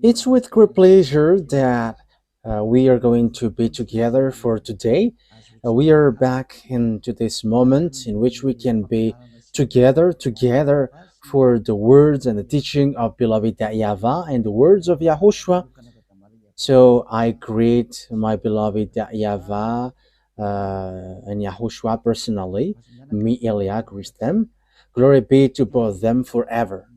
It's with great pleasure that we are going to be together for today. We are back into this moment in which we can be together for the words and the teaching of beloved YAHVAH and the words of YAHOSHUAH. So I greet my beloved YAHVAH and YAHOSHUAH personally. Me, Elia, greet them. Glory be to both them forever.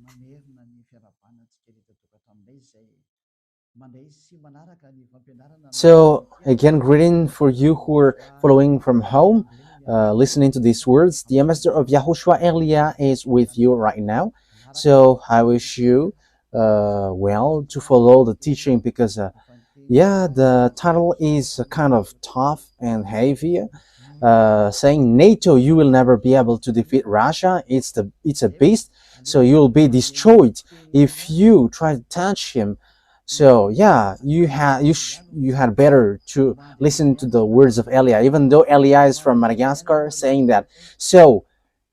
So, again, greeting for you who are following from home, listening to these words. The ambassador of Yahushua Elia is with you right now. So, I wish you well to follow the teaching because, yeah, the title is kind of tough and heavy. Saying NATO, you will never be able to defeat Russia. It's a beast, so you will be destroyed if you try to touch him. So yeah, you had better to listen to the words of Elia, even though Elia is from Madagascar, saying that. So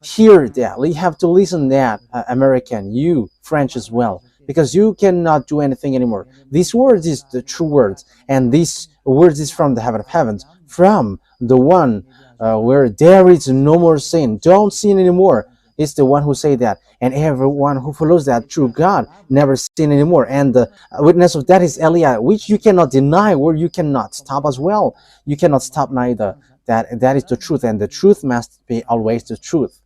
hear that you have to listen that American, you French as well, because you cannot do anything anymore. This word is the true words, and this word is from the heaven of heavens, from the one where there is no more sin. Don't sin anymore. It's the one who say that, and everyone who follows that true God never sin anymore. And the witness of that is Elia, which you cannot deny, or you cannot stop as well. You cannot stop neither. That is the truth, and the truth must be always the truth.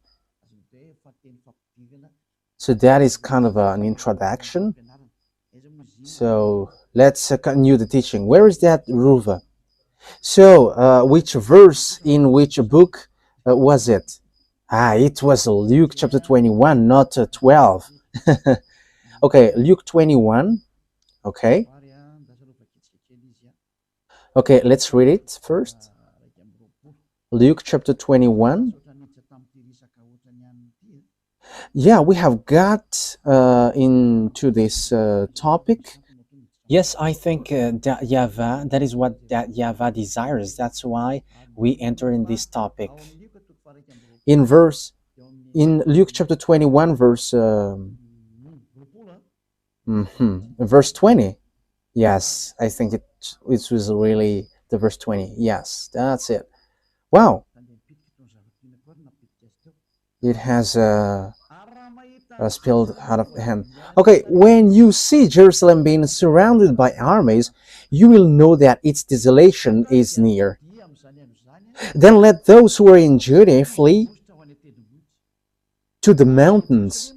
So that is kind of an introduction. So let's continue the teaching. Where is that Ruva? So which verse in which book was it? It was Luke chapter 21, not 12. Okay, Luke 21. Okay. Okay, let's read it first. Luke chapter 21. Yeah, we have got into this topic. Yes, I think that YAHVAH, that is what that YAHVAH desires. That's why we enter in this topic. In Luke chapter 21, verse 20. Yes, I think it was really the verse 20. Yes, that's it. Wow. It has spilled out of hand. Okay, when you see Jerusalem being surrounded by armies, you will know that its desolation is near. Then let those who are in Judea flee to the mountains.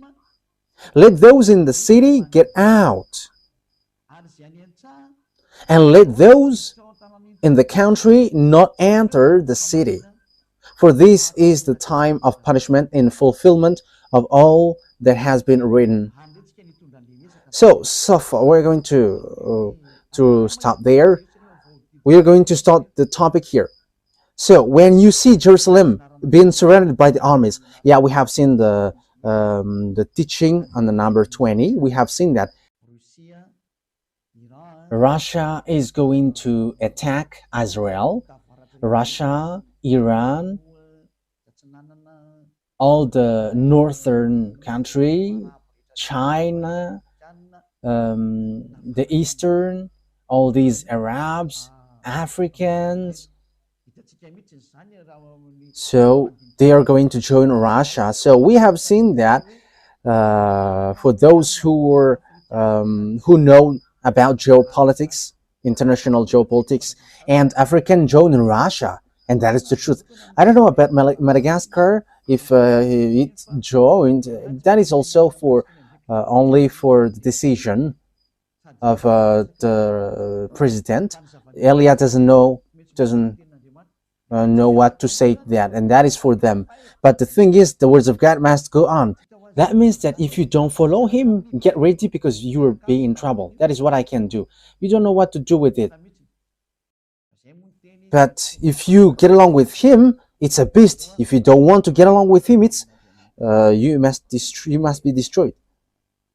Let those in the city get out. And let those in the country not enter the city. For this is the time of punishment in fulfillment of all that has been written. So far, we're going to stop there. We are going to start the topic here. So when you see Jerusalem being surrounded by the armies, yeah, we have seen the teaching on the number 20. We have seen that Russia is going to attack Israel. Russia, Iran, all the northern country, China, the eastern, all these Arabs, Africans. So they are going to join Russia. So we have seen that for those who know about geopolitics, international geopolitics, and African join Russia, and that is the truth. I don't know about Madagascar, if it joined. That is also for only for the decision of the president. Elia doesn't know what to say to that, and that is for them. But the thing is, the words of God must go on. That means that if you don't follow him, get ready because you will be in trouble. That is what I can do. You don't know what to do with it. But if you get along with him, it's a beast. If you don't want to get along with him, it's you must be destroyed.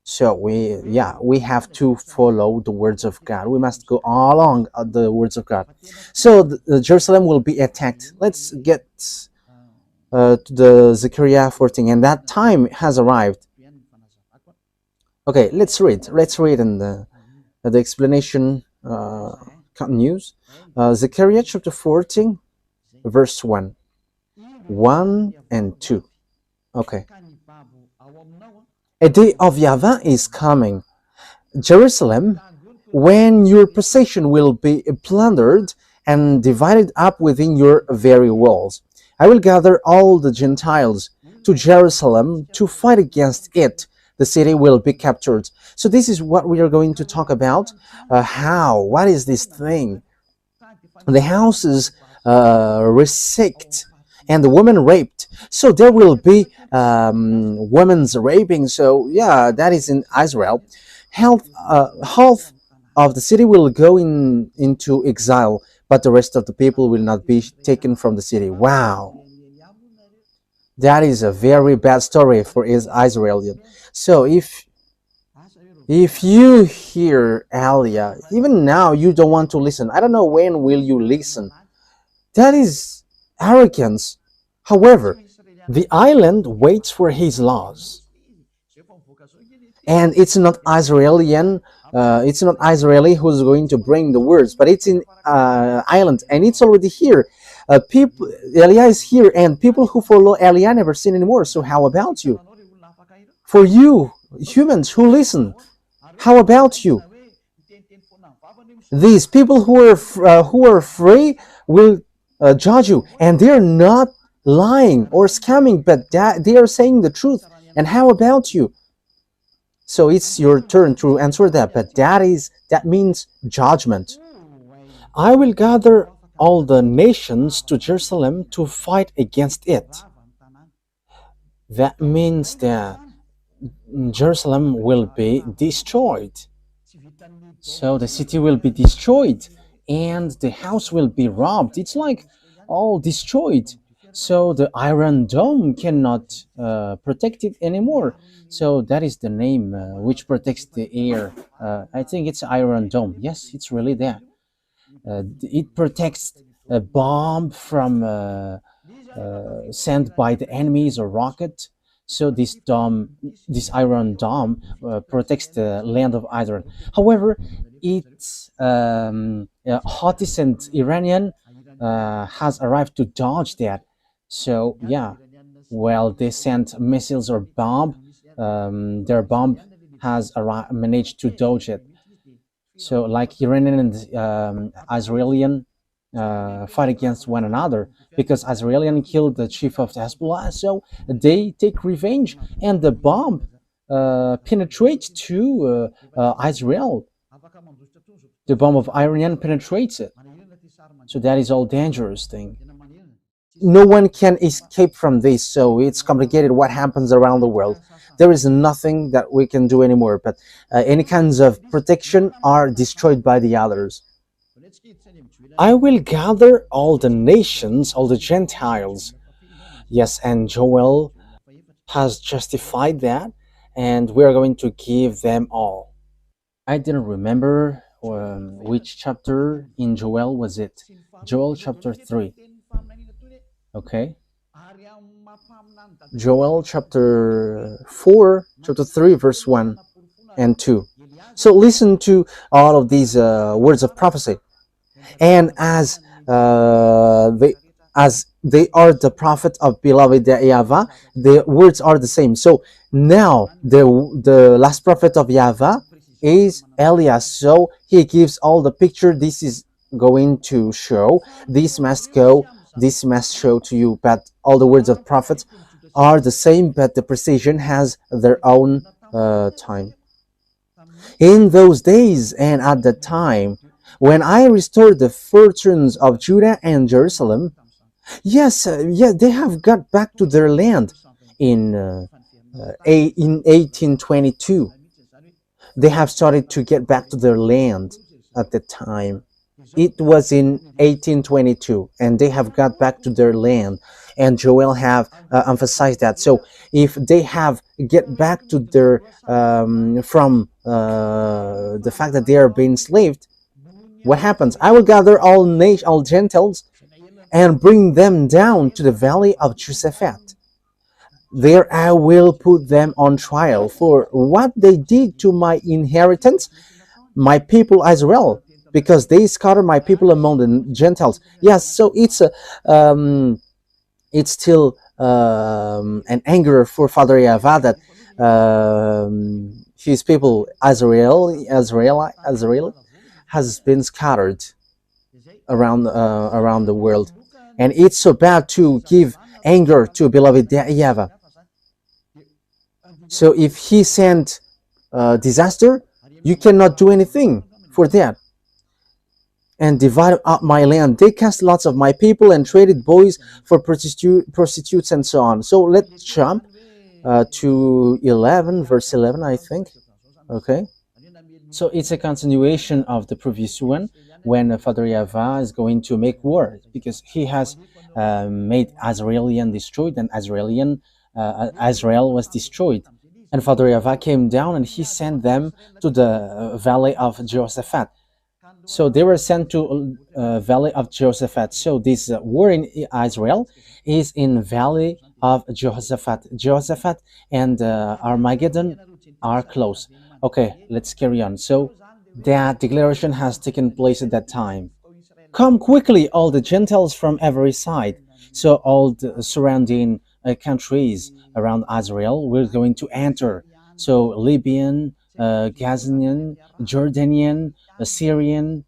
So we have to follow the words of God. We must go along the words of God. So Jerusalem will be attacked. Let's get to the Zechariah 14, and that time has arrived. Okay, let's read. Let's read, and the explanation continues. Zechariah chapter 14, verse 1. 1 and 2. Okay. A day of YAHVAH is coming, Jerusalem, when your possession will be plundered and divided up within your very walls. I will gather all the Gentiles to Jerusalem to fight against it. The city will be captured. So this is what we are going to talk about. What is this thing? The houses ransacked and the women raped. So there will be women's raping. So yeah, that is in Israel. Half of the city will go into exile, but the rest of the people will not be taken from the city. Wow, that is a very bad story for Israel. So if you hear Aliyah, even now you don't want to listen. I don't know when will you listen. That is arrogance. However, the island waits for his laws, and it's not Israeli who's going to bring the words, but it's in island, and it's already here. People, Elia is here, and people who follow Elia never sin anymore. So how about you? For you humans who listen, how about you? These people who are free will judge you, and they're not lying or scamming, but they are saying the truth. And how about you? So it's your turn to answer that, but that means judgment. I will gather all the nations to Jerusalem to fight against it. That means that Jerusalem will be destroyed. So the city will be destroyed and the house will be robbed. It's like all destroyed. So the Iron Dome cannot protect it anymore. So that is the name which protects the air. I think it's Iron Dome. Yes, it's really that. It protects a bomb from sent by the enemies or rocket. So this Iron Dome protects the land of Israel. However, it's Houthis and Iranian has arrived to dodge that. So yeah, well, they sent missiles or bomb. Their bomb has managed to dodge it. So like Iranian and Israeli fight against one another because Israeli killed the chief of Hezbollah, so they take revenge, and the bomb penetrates to Israel. The bomb of Iranian penetrates it. So that is all dangerous thing. No one can escape from this, so it's complicated what happens around the world. There is nothing that we can do anymore, but any kinds of protection are destroyed by the others. I will gather all the nations, all the Gentiles. Yes, and Joel has justified that, and we are going to give them all. I didn't remember which chapter in Joel was it. Joel chapter 3. Okay. Joel chapter 4, chapter 3, verse 1 and 2. So listen to all of these words of prophecy. And as they are the prophet of beloved YAHVAH, the words are the same. So now the last prophet of YAHVAH is Elias. So he gives all the picture. This is going to show. This must go. This must show to you. But all the words of prophets are the same, but the precision has their own time. In those days and at that time, when I restored the fortunes of Judah and Jerusalem, yes, they have got back to their land in 1822. They have started to get back to their land at the time. It was in 1822, and they have got back to their land. And Joel have emphasized that. So if they have get back to their from the fact that they are being enslaved, what happens? I will gather all Gentiles and bring them down to the valley of Josaphat. There I will put them on trial for what they did to my inheritance, my people Israel, because they scattered my people among the Gentiles. Yes, so it's still an anger for Father YAHVAH that his people Israel has been scattered around the world, and it's so bad to give anger to beloved YAHVAH. So if he sent disaster, you cannot do anything for that. And divided up my land. They cast lots of my people and traded boys for prostitutes and so on. So let's jump to 11, verse 11, I think. Okay. So it's a continuation of the previous one, when Father YAHVAH is going to make war, because he has made Israelian destroyed, and Israel was destroyed. And Father YAHVAH came down and he sent them to the valley of Jehoshaphat. So they were sent to valley of Jehoshaphat. So this war in Israel is in valley of Jehoshaphat. Jehoshaphat and Armageddon are close. Okay, let's carry on. So that declaration has taken place at that time. Come quickly, all the Gentiles from every side. So all the surrounding countries around Israel were going to enter. So Libyan, Gazanian, Jordanian, Syrian,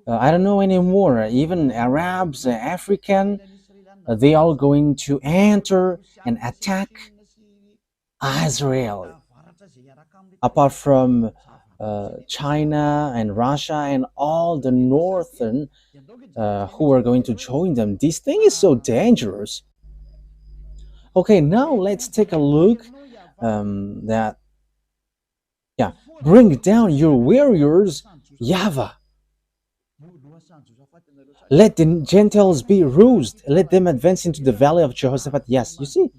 I don't know anymore, even Arabs, African, they are going to enter and attack Israel. Apart from China and Russia and all the northern who are going to join them. This thing is so dangerous. Okay, now let's take a look that, yeah, bring down your warriors, YAHVAH. Let the Gentiles be roused. Let them advance into the valley of Jehoshaphat. Yes, you see.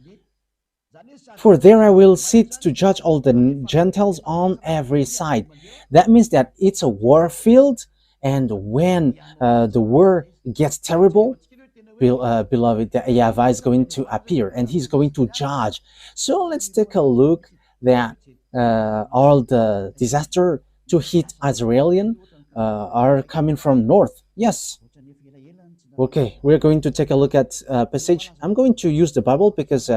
For there I will sit to judge all the Gentiles on every side. That means that it's a war field, and when the war gets terrible, beloved, the YAHVAH is going to appear and he's going to judge. So let's take a look that all the disaster to hit Israelian are coming from north. Yes. Okay, we're going to take a look at passage. I'm going to use the Bible because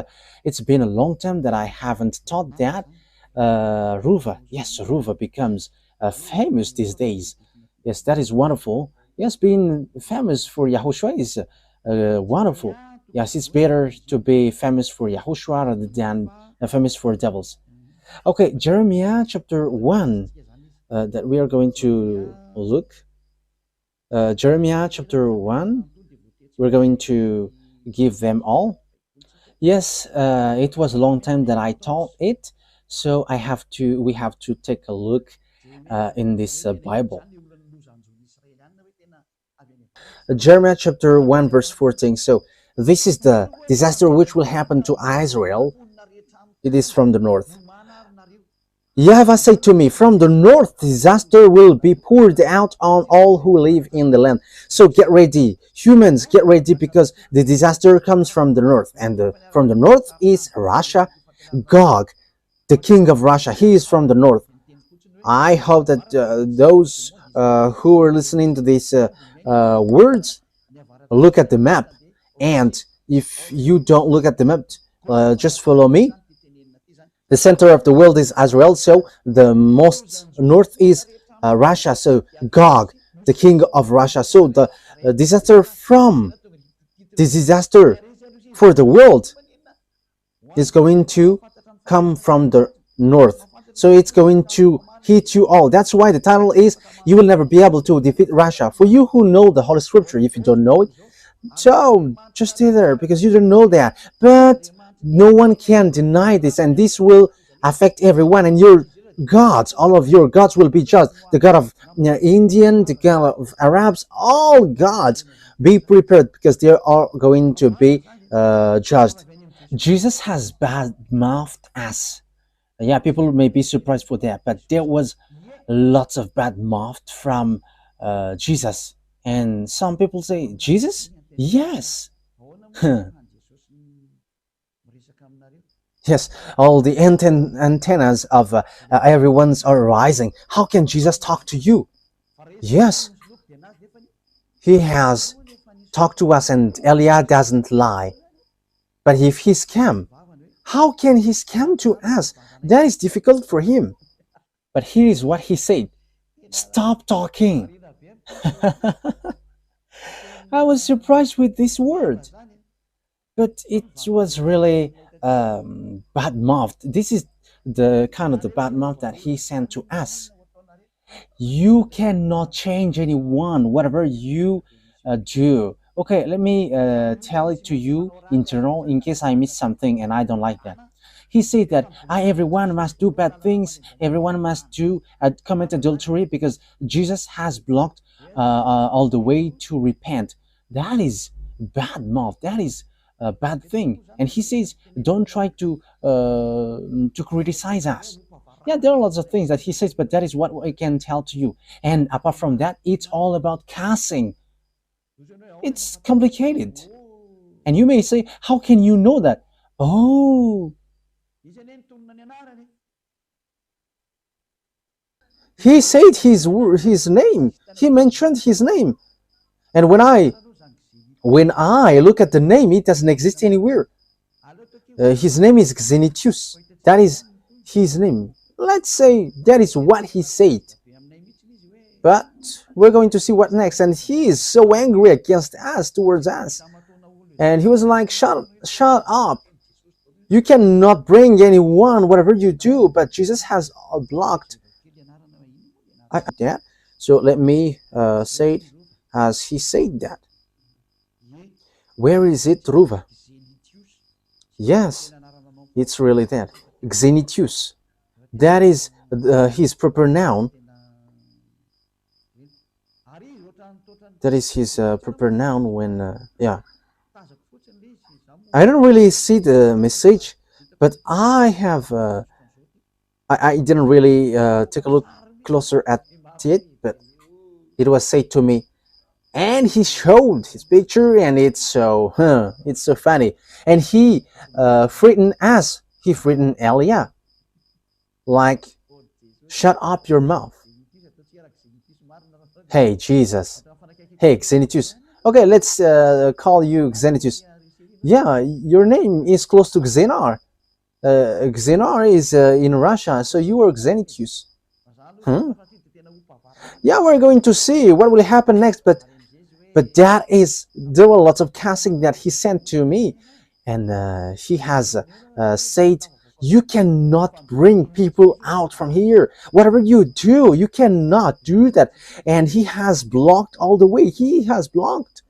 it's been a long time that I haven't taught that. Ruva, yes, Ruva becomes famous these days. Yes, that is wonderful. Yes, being famous for YAHOSHUAH is wonderful. Yes, it's better to be famous for YAHOSHUAH rather than famous for devils. Okay, Jeremiah chapter 1 that we are going to look. Jeremiah chapter 1, we're going to give them all. Yes, it was a long time that I taught it, so we have to take a look in this Bible. Jeremiah chapter 1 verse 14. So this is the disaster which will happen to Israel. It is from the north. YAHVAH said to me, from the north disaster will be poured out on all who live in the land. So get ready, humans, get ready, because the disaster comes from the north, and from the north is Russia. Gog, the king of Russia, he is from the north. I hope that those who are listening to these words look at the map, and if you don't look at the map, just follow me. The center of the world is Israel, so the most north is Russia, so Gog, the king of Russia. So the disaster for the world is going to come from the north. So it's going to hit you all. That's why the title is, you will never be able to defeat Russia. For you who know the Holy Scripture, if you don't know it, so just stay there because you don't know that. But no one can deny this, and this will affect everyone, and your gods, all of your gods will be judged. The God of Indian, the God of Arabs, all gods, be prepared because they are going to be judged. Jesus has bad-mouthed us. Yeah, people may be surprised for that, but there was lots of bad mouth from Jesus. And some people say, Jesus? Yes. Yes, all the antennas of everyone's are rising. How can Jesus talk to you? Yes, he has talked to us, and Elia doesn't lie. But if he scam, how can he scam to us? That is difficult for him. But here is what he said: stop talking. I was surprised with this word, but it was really bad mouth. This is the kind of the bad mouth that he sent to us. You cannot change anyone, whatever you do. Okay, let me tell it to you in general in case I miss something and I don't like that. He said that everyone must do bad things, everyone must do commit adultery because Jesus has blocked all the way to repent. That is bad mouth. That is a bad thing. And he says, don't try to criticize us. Yeah, there are lots of things that he says, but that is what I can tell to you. And apart from that, it's all about cussing. It's complicated. And you may say, how can you know that? Oh, he said his name. He mentioned his name. And when I look at the name, it doesn't exist anywhere. His name is Xenitius. That is his name. Let's say that is what he said. But we're going to see what next. And he is so angry against us, towards us. And he was like, shut up. You cannot bring anyone, whatever you do, but Jesus has blocked that. So let me say it as he said that. Where is it, Ruva? Yes, it's really that. Xenitius. That is his proper noun. That is his proper noun when, yeah. I don't really see the message, but I have, I didn't really take a look closer at it, but it was said to me, and he showed his picture, and it's so funny. And he threatened us. He threatened Elia, like, shut up your mouth. Hey, Jesus. Hey, Xenitius. Okay, let's call you Xenitius. Yeah, your name is close to Xenar. Xenar is in Russia, so you are Xenitius. Yeah, we're going to see what will happen next, but there were lots of casting that he sent to me, and he has said, you cannot bring people out from here. Whatever you do, you cannot do that. And he has blocked all the way. He has blocked.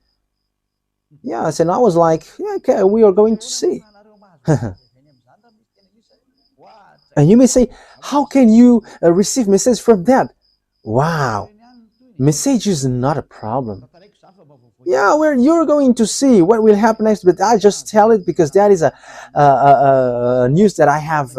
Yes, and I was like, yeah, okay, we are going to see. And you may say, how can you receive message from that? Wow, message is not a problem. Yeah, you're going to see what will happen next, but I just tell it because that is a news that I have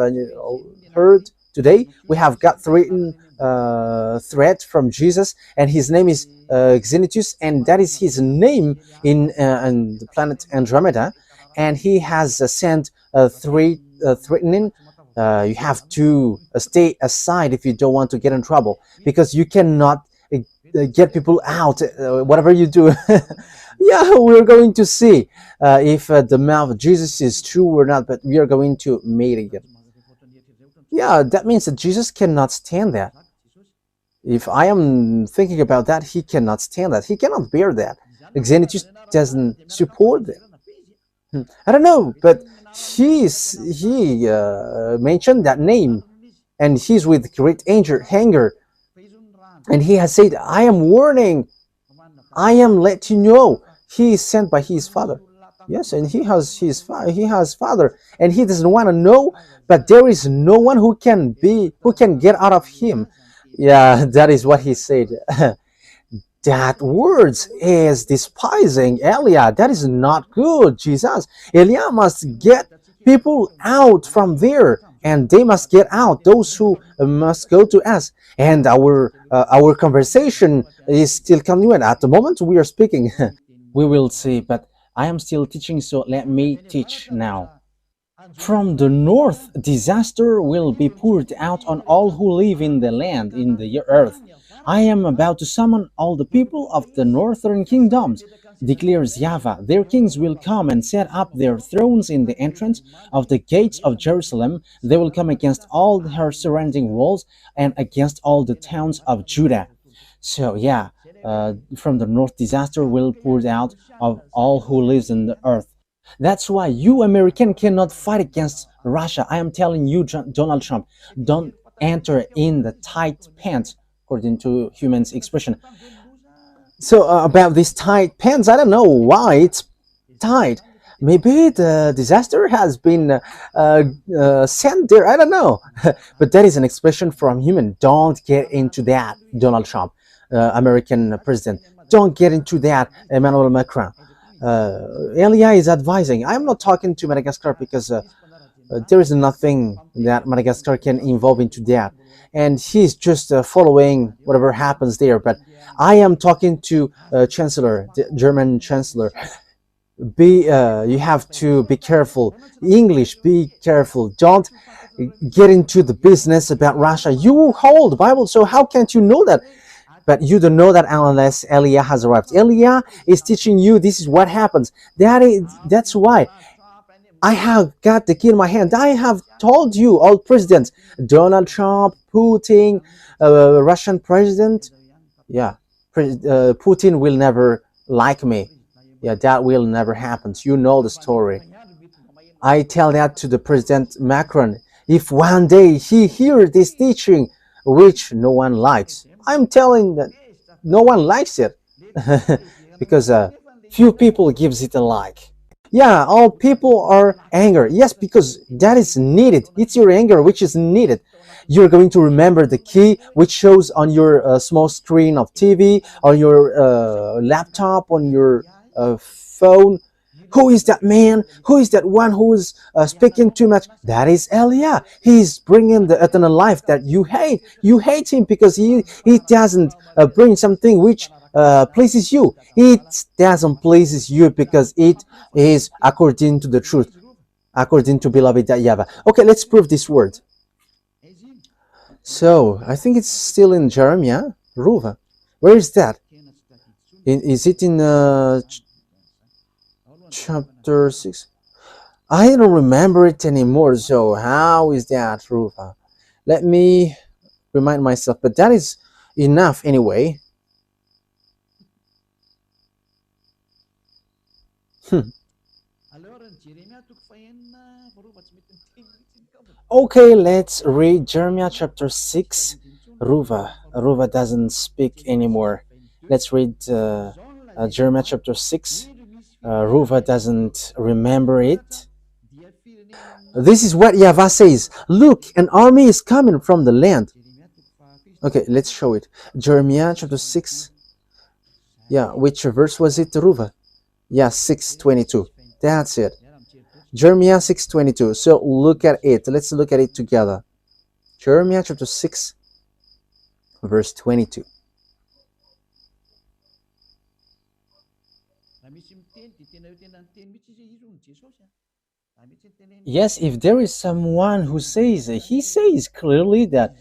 heard today. We have got threat from Jesus, and his name is Xenitius, and that is his name in the planet Andromeda, and he has sent threatening. You have to stay aside if you don't want to get in trouble, because you cannot get people out, whatever you do. Yeah, we're going to see if the mouth of Jesus is true or not, but we are going to meet again. Yeah, that means that Jesus cannot stand that. If I am thinking about that, he cannot stand that. He cannot bear that. Xenitius doesn't support that. I don't know, but he mentioned that name, and he's with great anger, and he has said, I am warning, I am letting you know, he is sent by his father. Yes, and he has father, and he doesn't want to know, but there is no one who can get out of him. Yeah, that is what he said. That words is despising Elia. That is not good, Jesus. Elia must get people out from there, and they must get out, those who must go to us. And our conversation is still continuing. At the moment we are speaking. We will see, but I am still teaching, so let me teach now. From the north, disaster will be poured out on all who live in the land, in the earth. I am about to summon all the people of the northern kingdoms, declares YAHVAH. Their kings will come and set up their thrones in the entrance of the gates of Jerusalem. They will come against all her surrounding walls and against all the towns of Judah. So yeah, from the north, disaster will pour out of all who lives in the earth. That's why you American cannot fight against Russia. I am telling you, Donald Trump, don't enter in the tight pants, according to humans' expression. So about these tight pants, I don't know why it's tight. Maybe the disaster has been sent there. I don't know. But that is an expression from human. Don't get into that, Donald Trump, American president. Don't get into that, Emmanuel Macron. Elia is advising. I'm not talking to Madagascar because there is nothing that Madagascar can involve into that, and he's just following whatever happens there. But I am talking to Chancellor, the German Chancellor. You have to be careful. English, be careful. Don't get into the business about Russia. You hold the Bible, so how can't you know that? But you don't know that unless Elia has arrived. Elia is teaching you this is what happens. That's why I have got the key in my hand. I have told you, all presidents, Donald Trump, Putin, Russian president. Yeah, Putin will never like me. Yeah, that will never happen. You know the story. I tell that to the President Macron. If one day he hears this teaching, which no one likes, I'm telling that no one likes it because few people gives it a like. Yeah, all people are angry. Yes, because that is needed. It's your anger which is needed. You're going to remember the key which shows on your small screen of TV, on your laptop, on your phone. Who is that man? Who is that one who is speaking too much? That is Elia. He's bringing the eternal life that you hate. You hate him because he doesn't bring something which pleases you. It doesn't pleases you because it is according to the truth, according to beloved YAHVAH. Okay, let's prove this word. So I think it's still in Jeremiah. Ruva. Where is that? Is it in chapter 6? I don't remember it anymore. So how is that, Ruva? Let me remind myself. But that is enough anyway. Okay, let's read Jeremiah chapter 6. Ruva doesn't speak anymore. Let's read Jeremiah chapter 6. Ruva doesn't remember it. This is what YAHVAH says. Look, an army is coming from the land. Okay, let's show it. Jeremiah chapter 6. Yeah, which verse was it, Ruva? Yeah, 6:22. That's it. Jeremiah 6:22. So look at it. Let's look at it together. Jeremiah chapter 6, verse 22. Yes, if there is someone who says, he says clearly that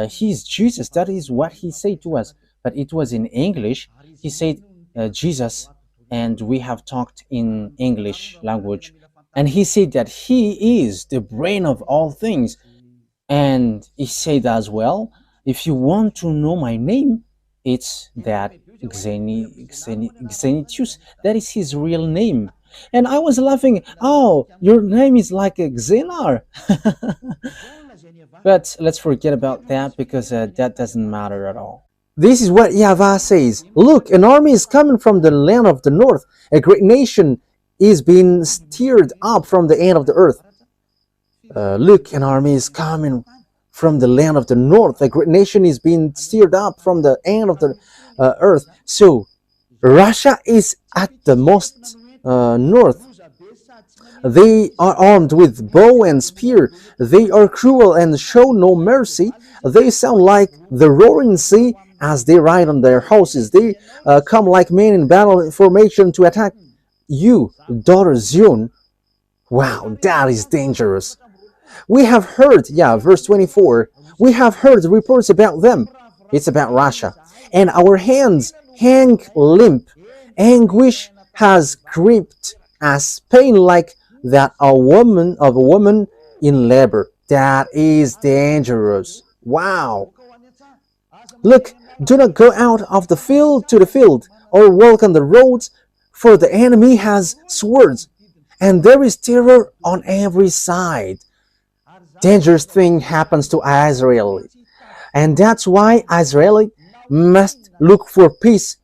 he's Jesus. That is what he said to us. But it was in English. He said Jesus, and we have talked in English language. And he said that he is the brain of all things. And he said as well, if you want to know my name, it's that Xenitius. That is his real name. And I was laughing, oh, your name is like a Xenar. But let's forget about that because that doesn't matter at all. This is what YAHVAH says. Look, an army is coming from the land of the north. A great nation is being stirred up from the end of the earth. Look, an army is coming from the land of the north. A great nation is being stirred up from the end of the earth. So Russia is at the most north. They are armed with bow and spear. They are cruel and show no mercy. They sound like the roaring sea as they ride on their horses. They come like men in battle formation to attack you, daughter Zion. Wow, that is dangerous. We have heard, yeah, verse 24, we have heard reports about them. It's about Russia. And our hands hang limp. Anguish has gripped us, pain like that of a woman in labor. That is dangerous. Wow. Look, do not go out of the field to the field, or walk on the roads, for the enemy has swords, and there is terror on every side. Dangerous thing happens to Israel, and that's why Israel must look for peace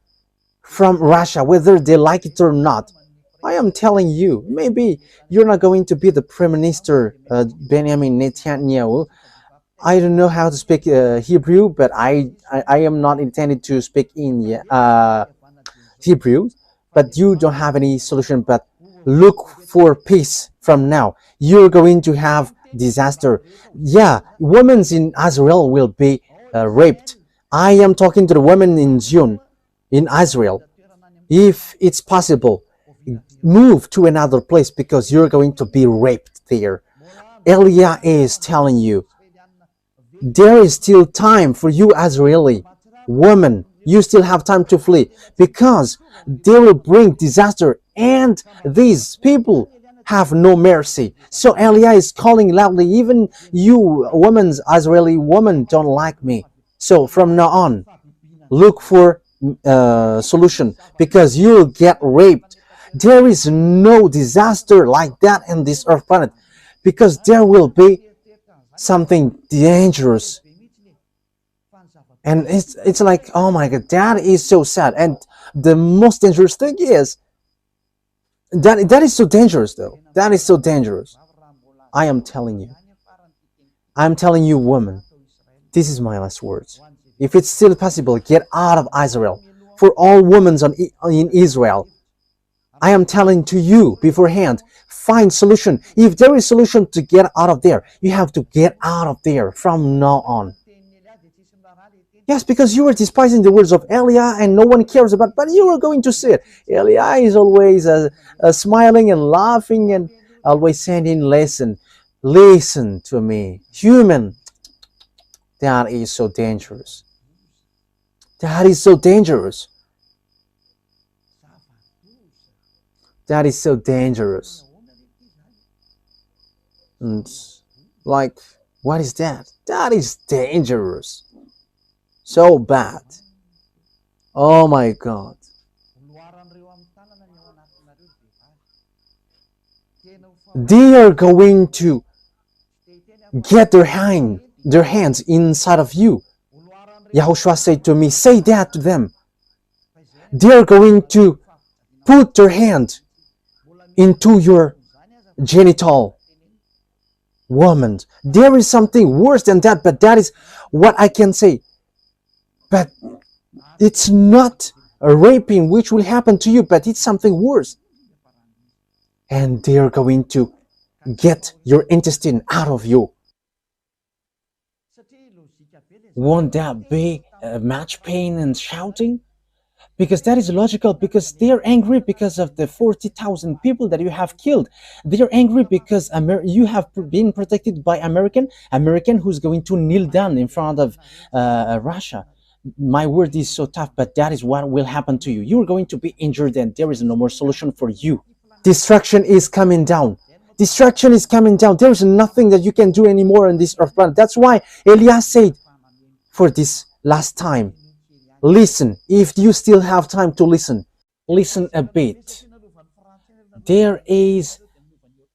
from Russia, whether they like it or not. I am telling you, maybe you're not going to be the Prime Minister Benjamin Netanyahu. I don't know how to speak Hebrew, but I am not intended to speak in Hebrew. But you don't have any solution but look for peace from now. You're going to have disaster. Yeah, women in Israel will be raped. I am talking to the women in Zion, in Israel. If it's possible, move to another place because you're going to be raped there. Elia is telling you, there is still time for you, Israeli woman. You still have time to flee because they will bring disaster and these people have no mercy. So Elia is calling loudly, even you, women's Israeli woman, don't like me. So from now on, look for solution because you'll get raped. There is no disaster like that in this earth planet because there will be something dangerous. And it's like, oh my God, that is so sad. And the most dangerous thing is that is so dangerous though. That is so dangerous. I am telling you. I'm telling you, woman. This is my last words. If it's still possible, get out of Israel. For all women in Israel, I am telling to you beforehand, find solution. If there is solution to get out of there, you have to get out of there from now on. Yes, because you are despising the words of Elia and no one cares about, but you are going to see it. Elia is always smiling and laughing and always saying, listen to me. Human, that is so dangerous. That is so dangerous. That is so dangerous. And like, what is that? That is dangerous. So bad. Oh my God. They are going to get their hands inside of you. YAHOSHUAH said to me, say that to them. They are going to put their hand into your genital. Woman, there is something worse than that, but that is what I can say. But it's not a raping which will happen to you, but it's something worse. And they are going to get your intestine out of you. Won't that be much pain and shouting? Because that is logical, because they are angry because of the 40,000 people that you have killed. They are angry because you have been protected by American who's going to kneel down in front of Russia. My word is so tough, but that is what will happen to you. You are going to be injured and there is no more solution for you. Destruction is coming down. Destruction is coming down. There is nothing that you can do anymore on this earth planet. That's why Elias said, for this last time, listen. If you still have time to listen a bit. There is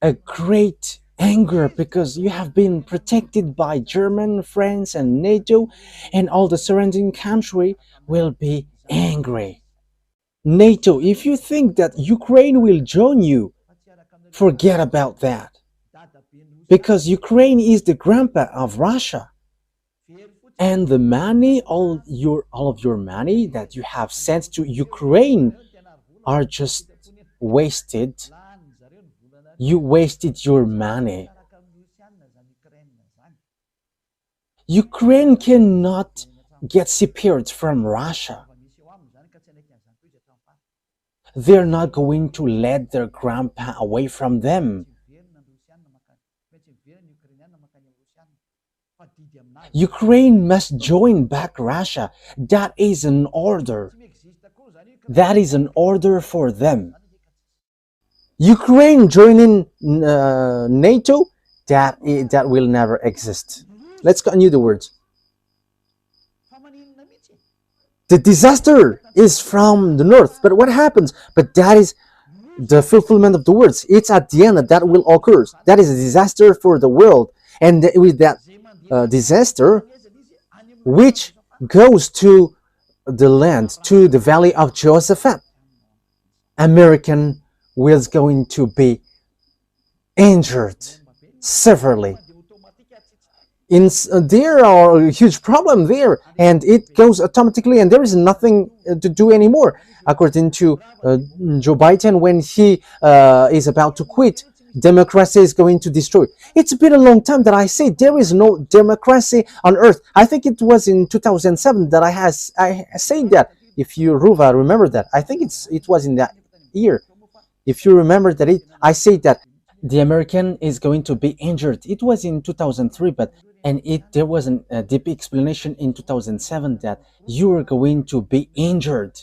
a great anger because you have been protected by Germany, France, and NATO, and all the surrounding country will be angry. NATO, if you think that Ukraine will join you, forget about that. Because Ukraine is the grandpa of Russia. And the money, all of your money that you have sent to Ukraine are just wasted. You wasted your money. Ukraine cannot get separate from Russia. They're not going to let their grandpa away from them. Ukraine must join back Russia. That is an order. That is an order for them. Ukraine joining NATO, that will never exist. Let's continue the words. The disaster is from the north, but what happens? But that is the fulfillment of the words. It's at the end that will occur. That is a disaster for the world. And with that disaster, which goes to the land, to the valley of Jehoshaphat, American was going to be injured severely. There are a huge problem there, and it goes automatically, and there is nothing to do anymore. According to Joe Biden, when he is about to quit, democracy is going to destroy. It's been a long time that I say there is no democracy on earth. I think it was in 2007 that I said that. If you, Ruva, remember that. I think it was in that year. If you remember that, I said that the American is going to be injured. It was in 2003, but there was a deep explanation in 2007 that you are going to be injured.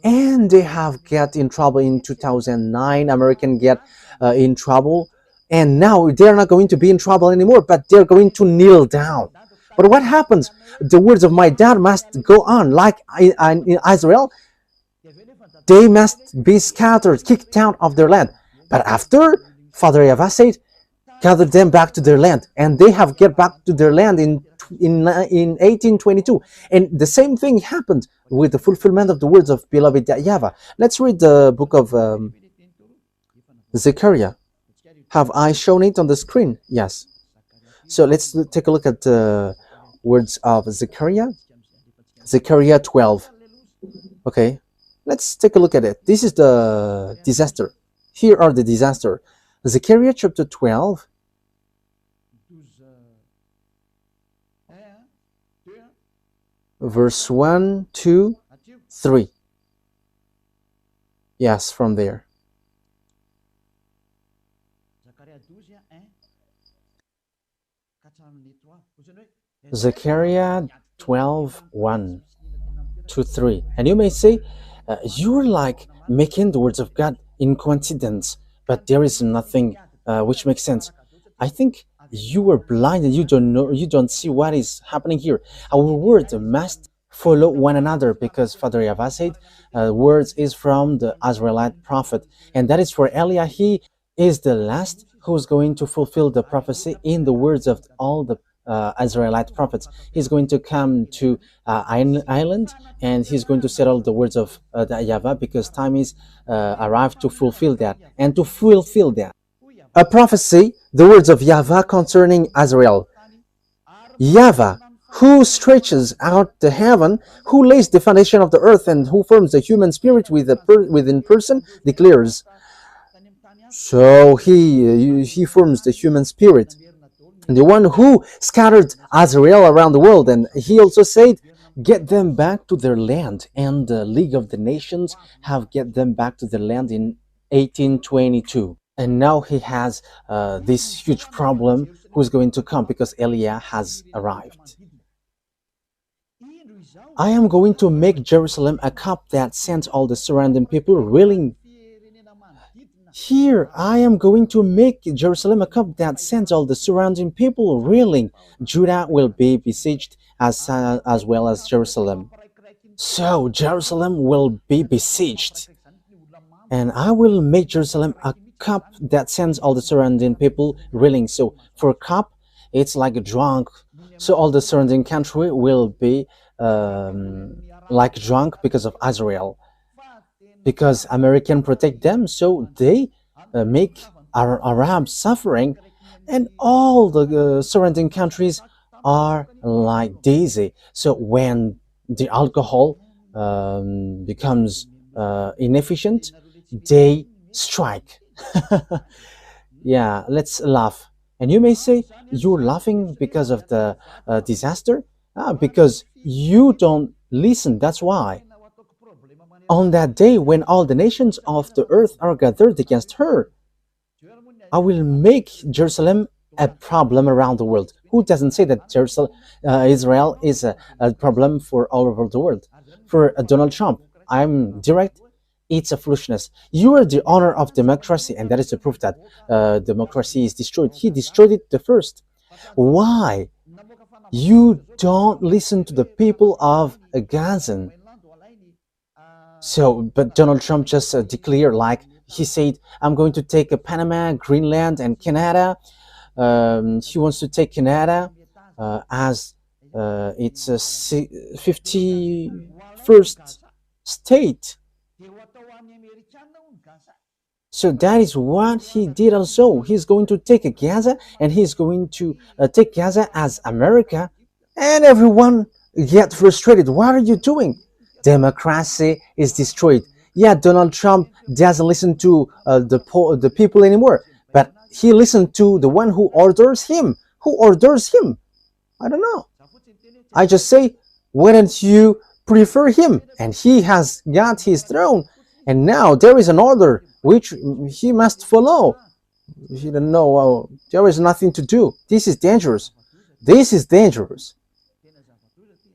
And they have get in trouble in 2009. American get in trouble, and now they're not going to be in trouble anymore, but they're going to kneel down. But what happens? The words of my dad must go on. Like in Israel, they must be scattered, kicked out of their land. But after, Father YAHVAH said, gather them back to their land, and they have get back to their land in 1822. And the same thing happened with the fulfillment of the words of beloved YAHVAH. Let's read the book of Zechariah. Have I shown it on the screen? Yes. So let's take a look at the words of Zechariah. Zechariah 12. Okay, let's take a look at it. This is the disaster. Here are the disaster. Zechariah chapter 12. Verse 1, 2, 3. Yes, from there. Zechariah 12, 1 to 3. And you may say, you're like making the words of God in coincidence, but there is nothing which makes sense. I think you are blind and you don't know, you don't see what is happening here. Our words must follow one another, because Father YAHVAH said words is from the Israelite prophet, and that is for Eliah. He is the last who's going to fulfill the prophecy in the words of all the Israelite prophets. He's going to come to island, and he's going to settle the words of the YAHVAH, because time is arrived to fulfill that, and to fulfill that. A prophecy, the words of YAHVAH concerning Israel. YAHVAH, who stretches out the heaven, who lays the foundation of the earth, and who forms the human spirit within person, declares. So he forms the human spirit, the one who scattered Israel around the world. And he also said, get them back to their land. And the League of the Nations have get them back to their land in 1822. And now he has this huge problem who's going to come, because Eliah has arrived. I am going to make Jerusalem a cup that sends all the surrounding people reeling. Here, I am going to make Jerusalem a cup that sends all the surrounding people reeling. Judah will be besieged as well as Jerusalem. So Jerusalem will be besieged. And I will make Jerusalem a cup that sends all the surrounding people reeling. So for cup, it's like a drunk. So all the surrounding country will be like drunk because of Israel. Because American protect them, so they make our Arabs suffering, and all the surrounding countries are like daisy. So when the alcohol becomes inefficient, they strike. Yeah, let's laugh. And you may say, you're laughing because of the disaster? Because you don't listen, that's why. On that day, when all the nations of the earth are gathered against her, I will make Jerusalem a problem around the world. Who doesn't say that Israel is a problem for all over the world? For Donald Trump, I'm direct. It's a foolishness. You are the owner of democracy, and that is the proof that democracy is destroyed. He destroyed it the first. Why you don't listen to the people of Gaza? So, but Donald Trump just declared, like he said, I'm going to take Panama, Greenland, and Canada. He wants to take Canada as its 51st state. So that is what he did also. He's going to take Gaza, and he's going to take Gaza as America, and everyone get frustrated. What are you doing? Democracy is destroyed. Yeah, Donald Trump doesn't listen to the people anymore, but he listened to the one who orders him. Who orders him? I don't know. I just say, why don't you prefer him? And he has got his throne, and now there is an order which he must follow. He don't know. There is nothing to do. This is dangerous. This is dangerous.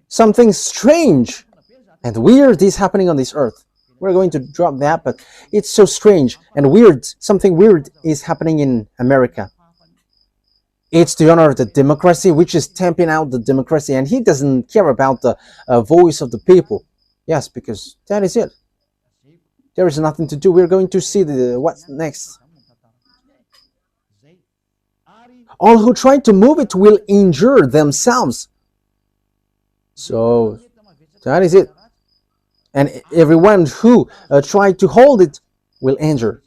Something strange and weird is happening on this earth. We're going to drop that, but it's so strange and weird. Something weird is happening in America. It's the honor of the democracy, which is stamping out the democracy, and he doesn't care about the voice of the people. Yes, because that is it. There is nothing to do. We're going to see what's next. All who try to move it will injure themselves. So that is it. And everyone who tried to hold it will injure.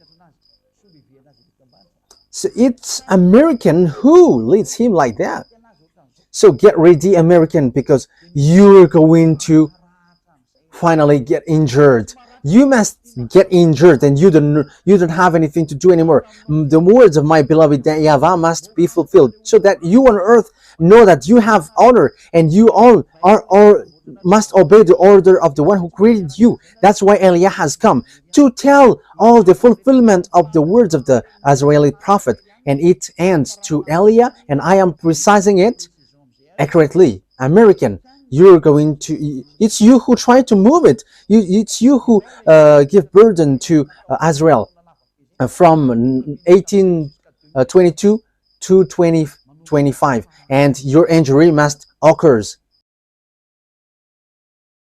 So it's American who leads him like that. So get ready, American, because you're going to finally get injured. You must get injured, and you don't have anything to do anymore. The words of my beloved YAHVAH must be fulfilled, so that you on earth know that you have honor, and you all must obey the order of the one who created you. That's why YAH has come to tell all the fulfillment of the words of the Israeli prophet, and it ends to YAH, and I am precising it accurately. American, you're going to, it's you who try to move it. It's you who give burden to Israel from 1822 to 2025, and your injury must occurs.